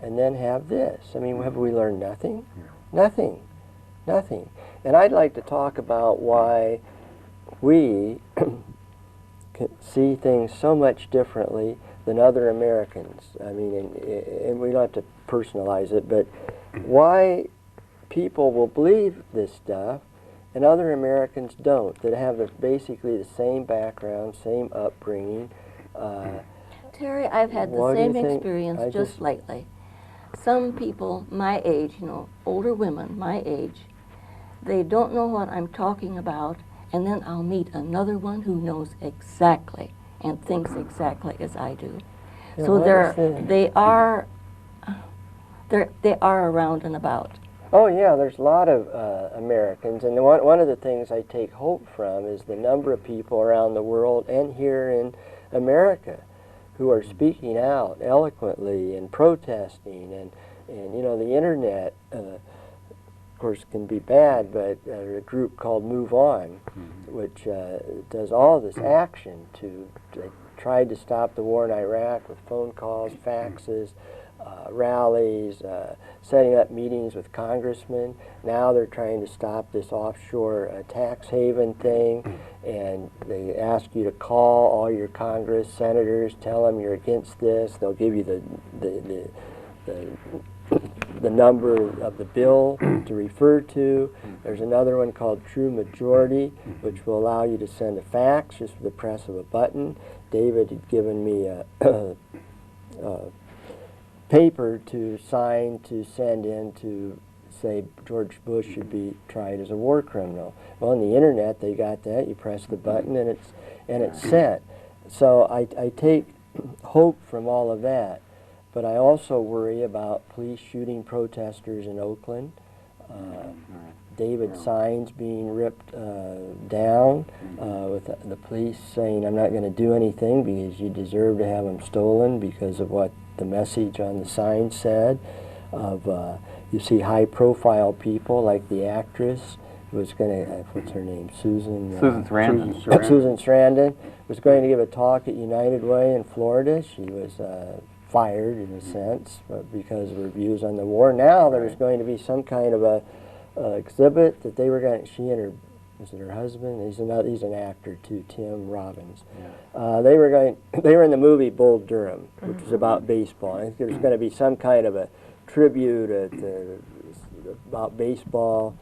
and then have this. I mean, have we learned nothing? Nothing. Nothing. And I'd like to talk about why we can see things so much differently than other Americans. I mean, and we don't have to personalize it, but why people will believe this stuff and other Americans don't, that have basically the same background, same upbringing. Terry, I've had the same experience just lately. Some people my age, older women my age, they don't know what I'm talking about, and then I'll meet another one who knows exactly and thinks exactly as I do. Yeah, so they are around and about. Oh yeah, there's a lot of Americans, and one of the things I take hope from is the number of people around the world and here in America who are speaking out eloquently and protesting, and the internet, of course, can be bad, but a group called Move On, which does all this action to try to stop the war in Iraq with phone calls, faxes, rallies, setting up meetings with congressmen. Now they're trying to stop this offshore tax haven thing, and they ask you to call all your Congress senators, tell them you're against this. They'll give you the number of the bill to refer to. There's another one called True Majority, which will allow you to send a fax just with the press of a button. David had given me a paper to sign to send in to say George Bush should be tried as a war criminal. Well, on the internet they got that. You press the button and it's sent. So I take hope from all of that, but I also worry about police shooting protesters in Oakland. David signs being ripped down with the police saying, I'm not going to do anything because you deserve to have them stolen because of what the message on the sign said. You see high-profile people like the actress who was going to, what's her name, Susan Sarandon. Susan Sarandon was going to give a talk at United Way in Florida. She was fired in a sense because of her views on the war. Now there's going to be some kind of a exhibit that they were going to, she and her, is it her husband? He's an actor too, Tim Robbins. Yeah. They were in the movie Bull Durham, which was about baseball. I think there's going to be some kind of a tribute about baseball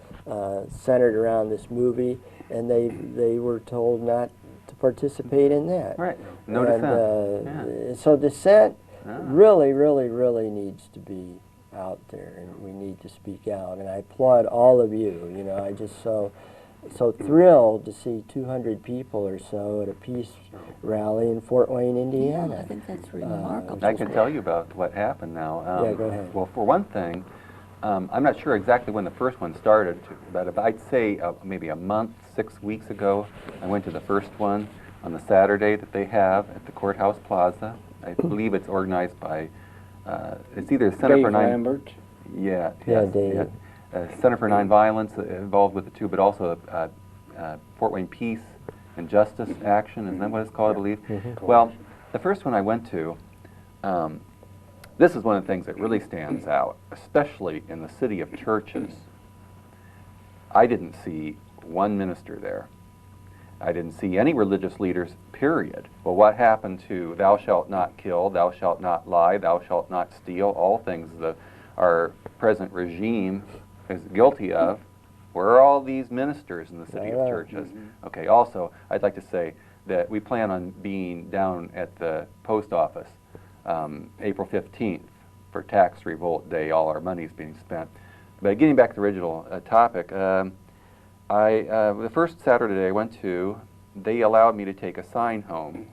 centered around this movie, and they were told not to participate in that. Right. No dissent. So dissent really, really, really needs to be out there, and we need to speak out. And I applaud all of you. You know, I just so thrilled to see 200 people or so at a peace rally in Fort Wayne, Indiana. Yeah, I think that's remarkable. I can tell you about what happened now. Yeah, go ahead. Well, for one thing, I'm not sure exactly when the first one started, but I'd say maybe a month, 6 weeks ago, I went to the first one on the Saturday that they have at the Courthouse Plaza. I believe it's organized by, it's either Center for Nine... Lambert. Yeah, David. Center for Nonviolence involved with the two, but also Fort Wayne Peace and Justice Action, isn't that what it's called, I believe? Well, the first one I went to, this is one of the things that really stands out, especially in the city of churches. I didn't see one minister there. I didn't see any religious leaders, period. Well, what happened to thou shalt not kill, thou shalt not lie, thou shalt not steal, all things our present regime is guilty of? Where are all these ministers in the city of churches? Okay, also, I'd like to say that we plan on being down at the post office April 15th for Tax Revolt Day. All our money is being spent. But getting back to the original topic, the first Saturday I went to, they allowed me to take a sign home.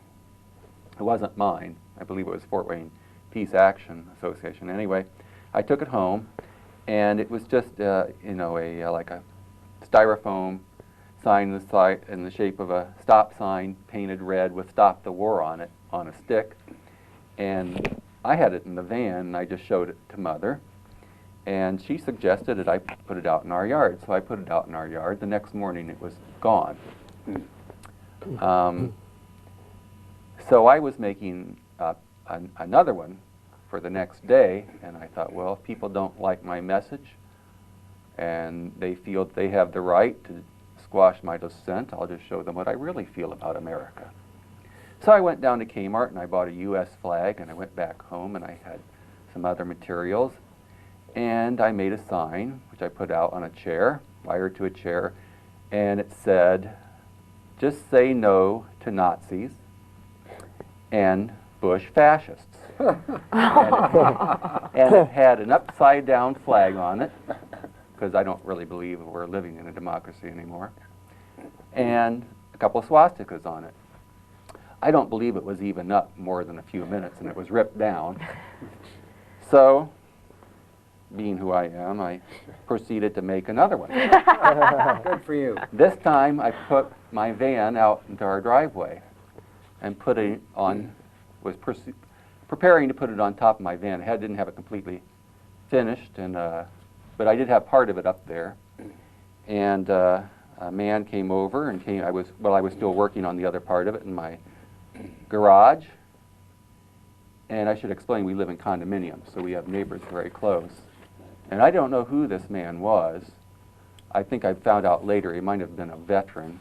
It wasn't mine. I believe it was Fort Wayne Peace Action Association. Anyway, I took it home, and it was just like a styrofoam sign in the shape of a stop sign painted red with "Stop the War" on it on a stick. And I had it in the van, and I just showed it to Mother. And she suggested that I put it out in our yard, so I put it out in our yard. The next morning it was gone. So I was making another one for the next day, and I thought, well, if people don't like my message and they feel they have the right to squash my dissent, I'll just show them what I really feel about America. So I went down to Kmart and I bought a U.S. flag, and I went back home and I had some other materials. And I made a sign, which I put out on a chair, wired to a chair, and it said, just say no to Nazis and Bush fascists. and it had an upside-down flag on it, because I don't really believe we're living in a democracy anymore, and a couple of swastikas on it. I don't believe it was even up more than a few minutes, and it was ripped down. So, being who I am, I proceeded to make another one. Good for you. This time I put my van out into our driveway and put it on, was preparing to put it on top of my van. I didn't have it completely finished, and but I did have part of it up there. And a man came over and I was still working on the other part of it in my garage. And I should explain, we live in condominiums, so we have neighbors very close. And I don't know who this man was. I think I found out later he might have been a veteran.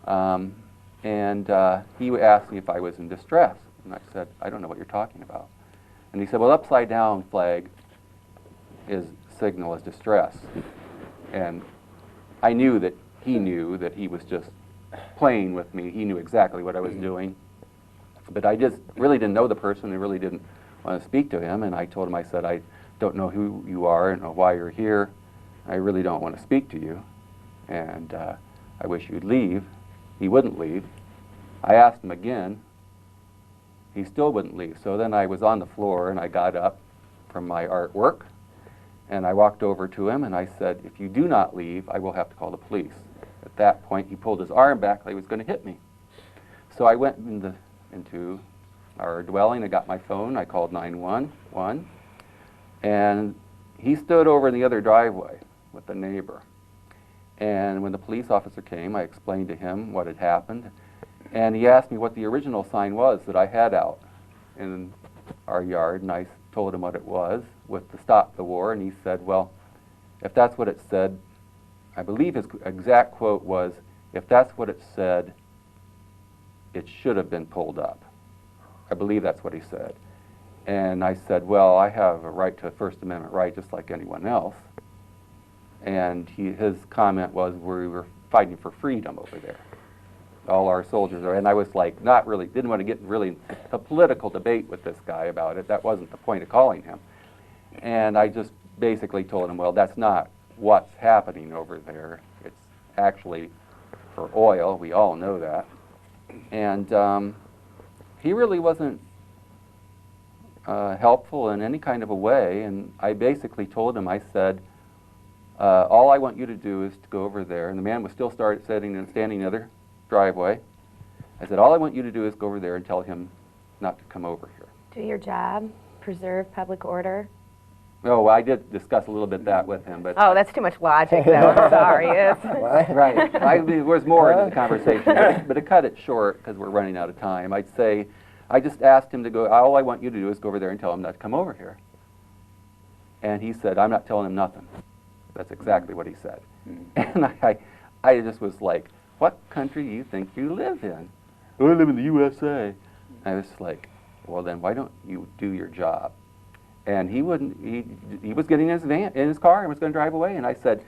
He asked me if I was in distress. And I said, I don't know what you're talking about. And he said, well, upside down flag is signal as distress. And I knew that he was just playing with me. He knew exactly what I was doing. But I just really didn't know the person. I really didn't want to speak to him. And I told him, I said, I don't know who you are. I don't know why you're here. I really don't want to speak to you. And I wish you'd leave. He wouldn't leave. I asked him again. He still wouldn't leave. So then I was on the floor, and I got up from my artwork, and I walked over to him, and I said, if you do not leave, I will have to call the police. At that point, he pulled his arm back like he was going to hit me. So I went into our dwelling. I got my phone. I called 911, and he stood over in the other driveway with a neighbor. And when the police officer came, I explained to him what had happened. And he asked me what the original sign was that I had out in our yard. And I told him what it was, with the Stop the War. And he said, well, if that's what it said, I believe his exact quote was, if that's what it said, it should have been pulled up. I believe that's what he said. And I said, well, I have a right to a First Amendment right just like anyone else. And his comment was, we were fighting for freedom over there. All our soldiers are, and I was like, didn't want to get really a political debate with this guy about it. That wasn't the point of calling him. And I just basically told him, well, that's not what's happening over there. It's actually for oil. We all know that. And he really wasn't helpful in any kind of a way. And I basically told him, I said, all I want you to do is to go over there. And the man was still standing in the other driveway. I said, all I want you to do is go over there and tell him not to come over here. Do your job, preserve public order. Oh, I did discuss a little bit that with him, but Oh, that's too much logic, though. I'm sorry. right. There was more into the conversation, but to cut it short, because we're running out of time, I'd say, I just asked him to go, all I want you to do is go over there and tell him not to come over here. And he said, I'm not telling him nothing. That's exactly what he said. And I just was like, what country do you think you live in? Oh, I live in the USA. I was like, well, then why don't you do your job? And he wouldn't. He was getting in his car and was going to drive away. And I said,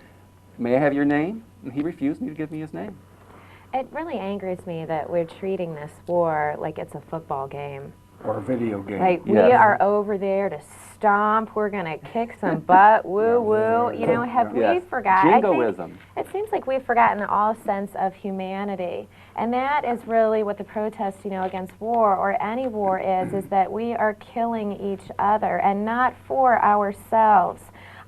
may I have your name? And he refused me to give me his name. It really angers me that we're treating this war like it's a football game. Or a video game. Like, we are over there to stomp, we're going to kick some butt, woo-woo. You know, have we forgotten? Jingoism. It seems like we've forgotten all sense of humanity. And that is really what the protest, you know, against war, or any war is that we are killing each other and not for ourselves.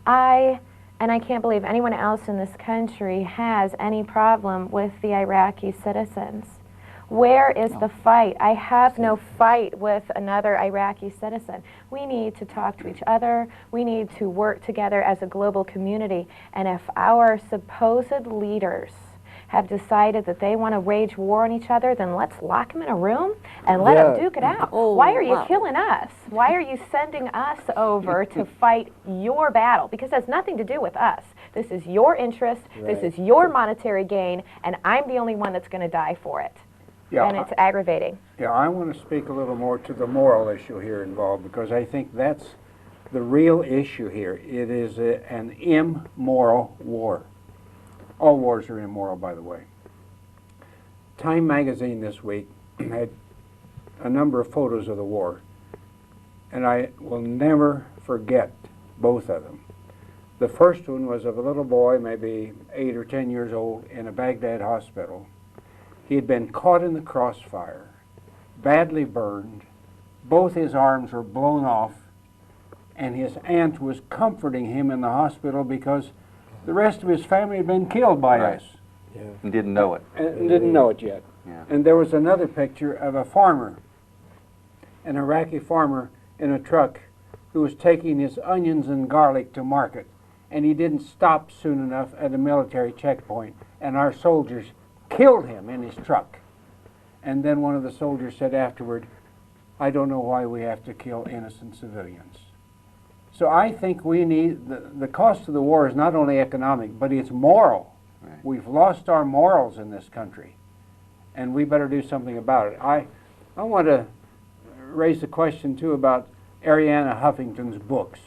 And I can't believe anyone else in this country has any problem with the Iraqi citizens. Where is the fight? I have no fight with another Iraqi citizen. We need to talk to each other. We need to work together as a global community. And if our supposed leaders have decided that they want to wage war on each other, then let's lock them in a room and let them duke it out. Oh, Why are you wow. killing us? Why are you sending us over to fight your battle? Because it has nothing to do with us. This is your interest. This is your monetary gain, and I'm the only one that's going to die for it. Yeah, And it's aggravating. Yeah, I want to speak a little more to the moral issue here involved, because I think that's the real issue here. It is an immoral war. All wars are immoral, by the way. Time magazine this week had a number of photos of the war, and I will never forget both of them. The first one was of a little boy, maybe 8 or 10 years old, in a Baghdad hospital. He had been caught in the crossfire, badly burned, both his arms were blown off, and his aunt was comforting him in the hospital because the rest of his family had been killed by us. Yeah. And didn't know it. And didn't know it yet. Yeah. And there was another picture of a farmer, an Iraqi farmer in a truck, who was taking his onions and garlic to market, and he didn't stop soon enough at a military checkpoint, and our soldiers killed him in his truck. And then one of the soldiers said afterward, I don't know why we have to kill innocent civilians. So I think we need, the cost of the war is not only economic, but it's moral. Right. We've lost our morals in this country, and we better do something about it. I want to raise the question, too, about Arianna Huffington's books.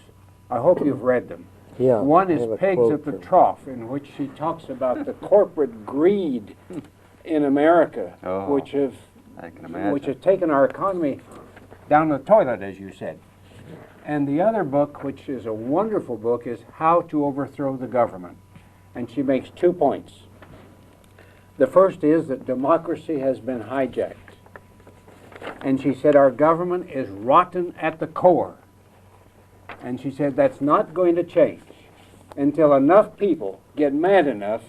I hope you've read them. Yeah. One I is have a Pigs quote at the from- Trough, in which she talks about the corporate greed in America, Oh, which have I can imagine. which has taken our economy down the toilet, as you said. And the other book, which is a wonderful book, is How to Overthrow the Government. And she makes 2 points. The first is that democracy has been hijacked. And she said our government is rotten at the core. And she said that's not going to change until enough people get mad enough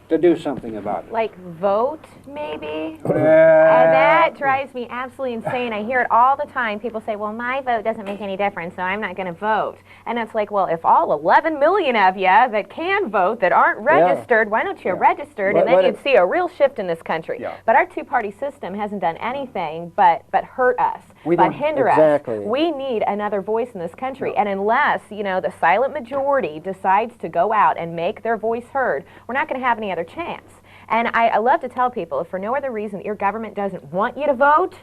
to do something about it. Like vote, maybe? And that drives me absolutely insane. I hear it all the time. People say, well, my vote doesn't make any difference, so I'm not going to vote. And it's like, well, if all 11 million of you that can vote that aren't registered, why don't you register? And then you'd see a real shift in this country. Yeah. But our two-party system hasn't done anything but hurt us, We but don't- hinder Exactly. us. We need another voice in this country. And unless, you know, the silent majority decides to go out and make their voice heard, we're not going to have any other chance. And I love to tell people, if for no other reason that your government doesn't want you to vote,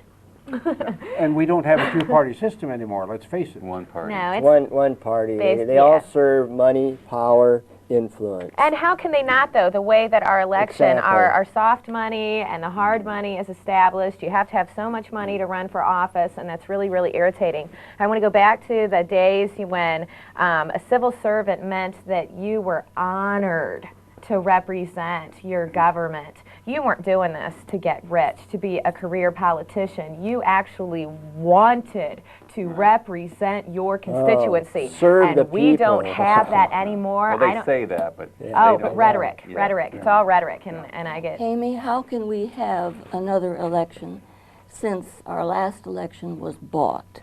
And we don't have a two-party system anymore, let's face it. One party. no, it's One party. They all yeah. serve money, power, influence. And how can they not, though? The way that our election, Exactly. our soft money and the hard money is established, you have to have so much money to run for office, and that's really, really irritating. I want to go back to the days when a civil servant meant that you were honored to represent your government. You weren't doing this to get rich, to be a career politician. You actually wanted to represent your constituency. serve and the we don't people. have that anymore. Well, I they don't, say that, but Yeah. they oh, don't. but rhetoric, Yeah. rhetoric. It's all rhetoric, and I get. Amy, how can we have another election since our last election was bought?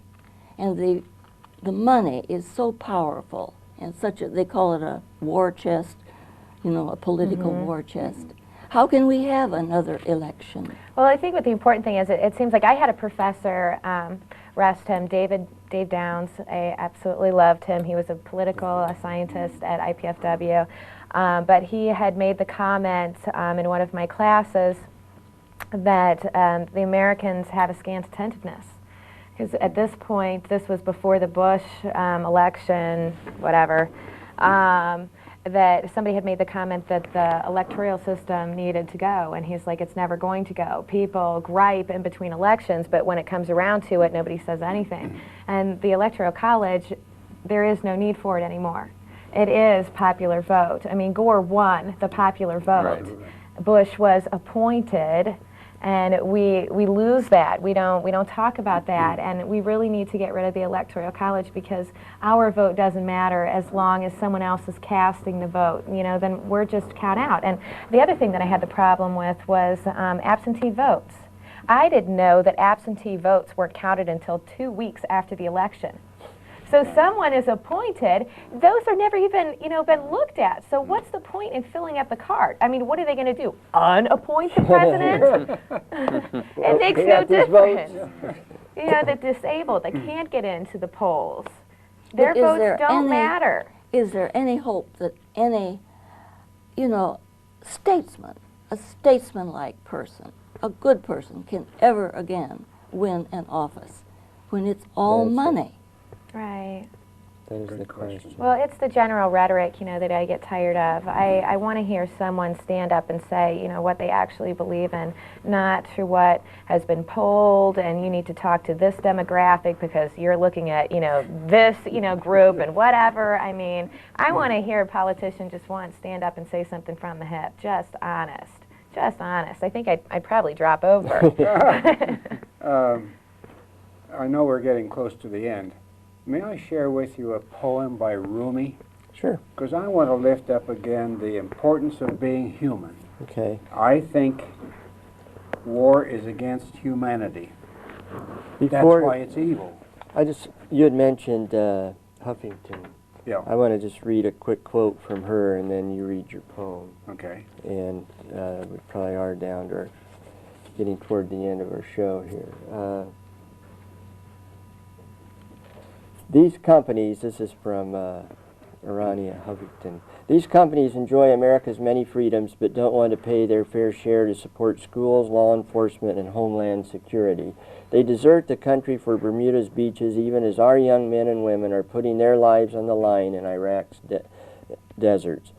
And the money is so powerful and such a, they call it a war chest, you know, a political war chest. How can we have another election? Well, I think what the important thing is, it seems like I had a professor, rest him, Dave Downs. I absolutely loved him. He was a political scientist at IPFW, but he had made the comment in one of my classes that the Americans have a scant attentiveness. Because at this point, this was before the Bush election, whatever, that somebody had made the comment that the electoral system needed to go, and he's like, it's never going to go. People gripe in between elections, but when it comes around to it, nobody says anything. And the Electoral College, there is no need for it anymore. It is popular vote. I mean, Gore won the popular vote. Right. Bush was appointed, and we lose that. We don't talk about that, and we really need to get rid of the Electoral College, because our vote doesn't matter as long as someone else is casting the vote. You know, then we're just count out. And the other thing that I had the problem with was absentee votes. I didn't know that absentee votes weren't counted until 2 weeks after the election. So someone is appointed, those are never even, you know, been looked at. So what's the point in filling out the card? I mean, what are they going to do? Unappoint the president? It makes no difference. You know, the disabled, they can't get into the polls. Their But is votes there don't any- matter. Is there any hope that any, you know, statesman, a statesman-like person, a good person, can ever again win an office when it's all That's it. money? Right. That is Good the question. question. Well, it's the general rhetoric, you know, that I get tired of. I want to hear someone stand up and say, you know, what they actually believe in, not through what has been polled, and you need to talk to this demographic because you're looking at, you know, this, you know, group and whatever. I mean, I want to hear a politician just once stand up and say something from the hip, just honest. Just honest. I think I'd probably drop over. I know we're getting close to the end. May I share with you a poem by Rumi? Sure. Because I want to lift up again the importance of being human. Okay. I think war is against humanity. That's Before why it's evil. you had mentioned Huffington. Yeah, I want to just read a quick quote from her, and then you read your poem. okay. And we probably are down to getting toward the end of our show here. These companies, this is from Arania Hovington, these companies enjoy America's many freedoms but don't want to pay their fair share to support schools, law enforcement, and homeland security. They desert the country for Bermuda's beaches even as our young men and women are putting their lives on the line in Iraq's deserts.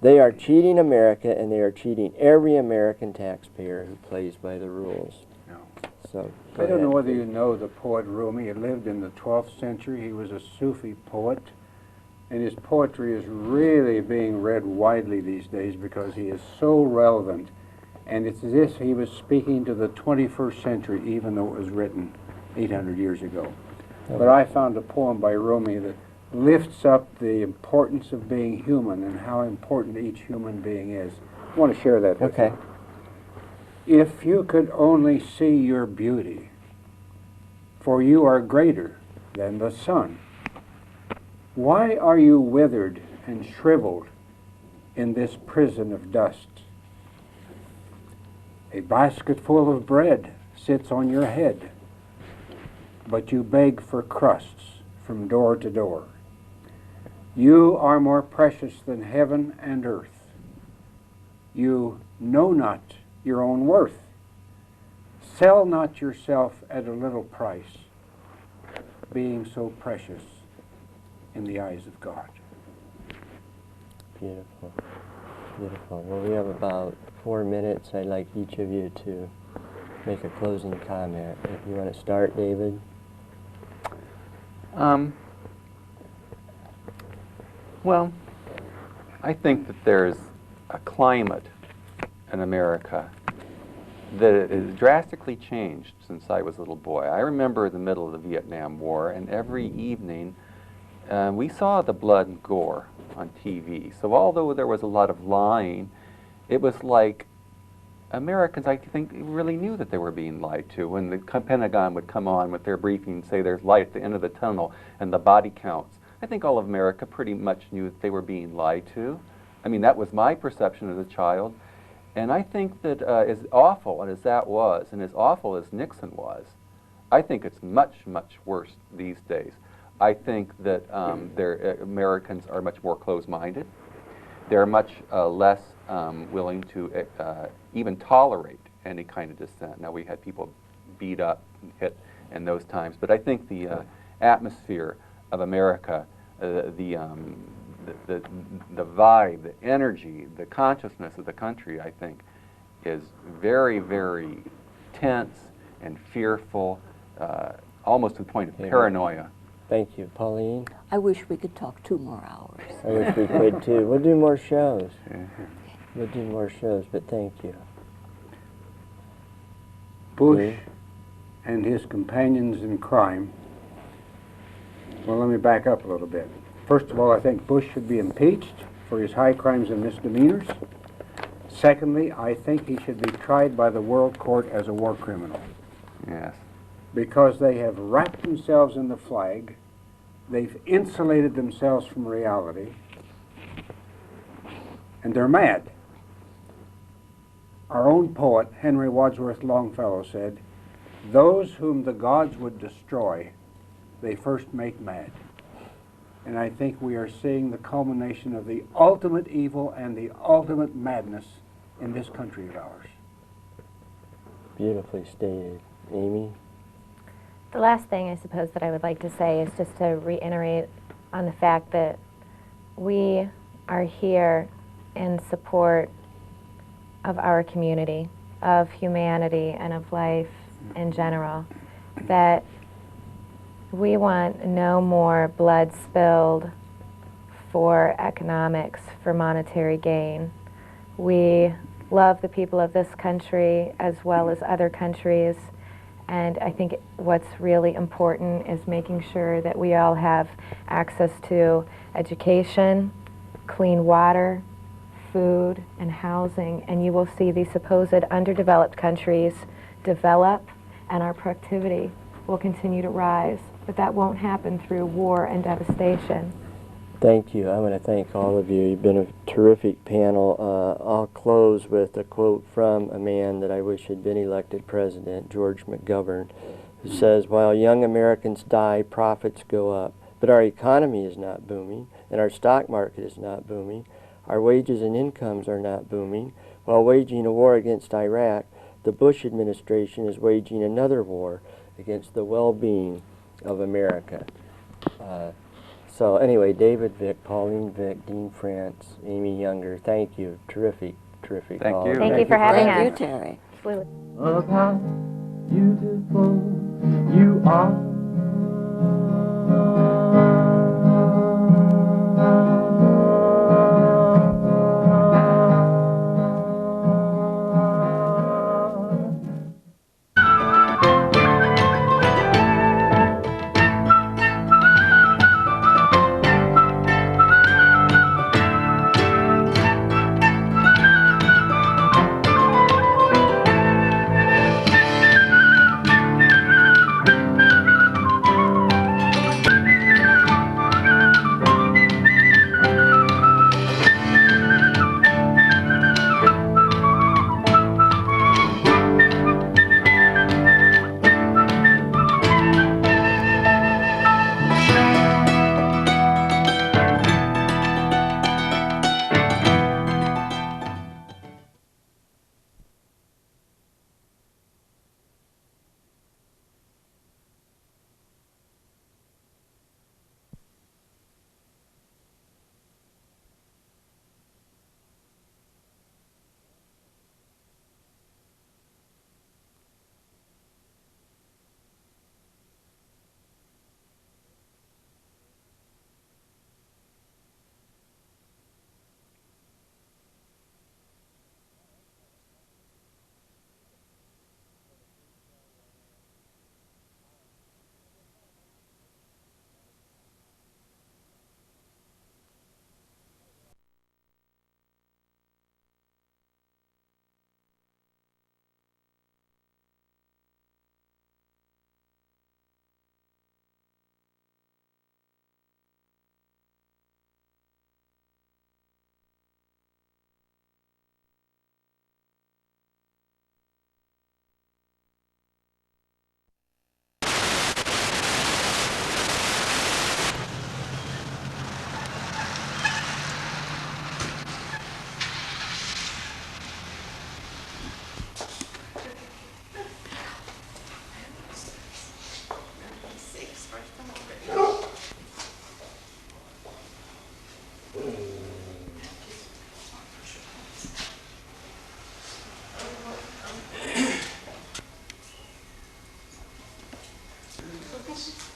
They are cheating America, and they are cheating every American taxpayer who plays by the rules. No. So, I don't know whether you know the poet Rumi. He lived in the 12th century. He was a Sufi poet, and his poetry is really being read widely these days because he is so relevant. And it's as if he was speaking to the 21st century, even though it was written 800 years ago. But I found a poem by Rumi that lifts up the importance of being human and how important each human being is. I want to share that with you. If you could only see your beauty, for you are greater than the sun, why are you withered and shriveled in this prison of dust? A basketful of bread sits on your head, but you beg for crusts from door to door. You are more precious than heaven and earth. You know not your own worth. Sell not yourself at a little price, being so precious in the eyes of God. Beautiful. Beautiful. Well, we have about 4 minutes. I'd like each of you to make a closing comment. If you want to start, David. Well, I think that there's a climate in America that has drastically changed since I was a little boy. I remember the middle of the Vietnam War, and every evening we saw the blood and gore on TV. So although there was a lot of lying, it was like Americans, I think, really knew that they were being lied to. When the Pentagon would come on with their briefing and say there's light at the end of the tunnel and the body counts, I think all of America pretty much knew that they were being lied to. I mean, that was my perception as a child. And I think that as awful as that was, and as awful as Nixon was, I think it's much, much worse these days. I think that Americans are much more closed-minded. They're much less willing to even tolerate any kind of dissent. Now, we had people beat up and hit in those times, but I think the atmosphere of America, the vibe, the energy, the consciousness of the country, I think, is very, very tense and fearful, almost to the point of paranoia. Thank you. Pauline? I wish we could talk 2 more hours. I wish we could too. We'll do more shows. We'll do more shows, but thank you. Bush and his companions in crime. Well, let me back up a little bit. First of all, I think Bush should be impeached for his high crimes and misdemeanors. Secondly, I think he should be tried by the World Court as a war criminal. Yes. Because they have wrapped themselves in the flag, they've insulated themselves from reality, and they're mad. Our own poet, Henry Wadsworth Longfellow, said, "Those whom the gods would destroy, they first make mad." And I think we are seeing the culmination of the ultimate evil and the ultimate madness in this country of ours. Beautifully stated. Amy? The last thing I suppose that I would like to say is just to reiterate on the fact that we are here in support of our community, of humanity, and of life in general. That we want no more blood spilled for economics, for monetary gain. We love the people of this country as well as other countries. And I think what's really important is making sure that we all have access to education, clean water, food, and housing. And you will see these supposed underdeveloped countries develop, and our productivity will continue to rise. But that won't happen through war and devastation. Thank you. I want to thank all of you. You've been a terrific panel. I'll close with a quote from a man that I wish had been elected president, George McGovern, It says, while young Americans die, profits go up. But our economy is not booming, and our stock market is not booming. Our wages and incomes are not booming. While waging a war against Iraq, the Bush administration is waging another war against the well-being of America. So anyway, David Vick, Pauline Vick, Dean France, Amy Younger, thank you. Terrific, terrific. Thank call. you. Thank you for having Thank you, us. Terry. Of how beautiful you are. Gracias.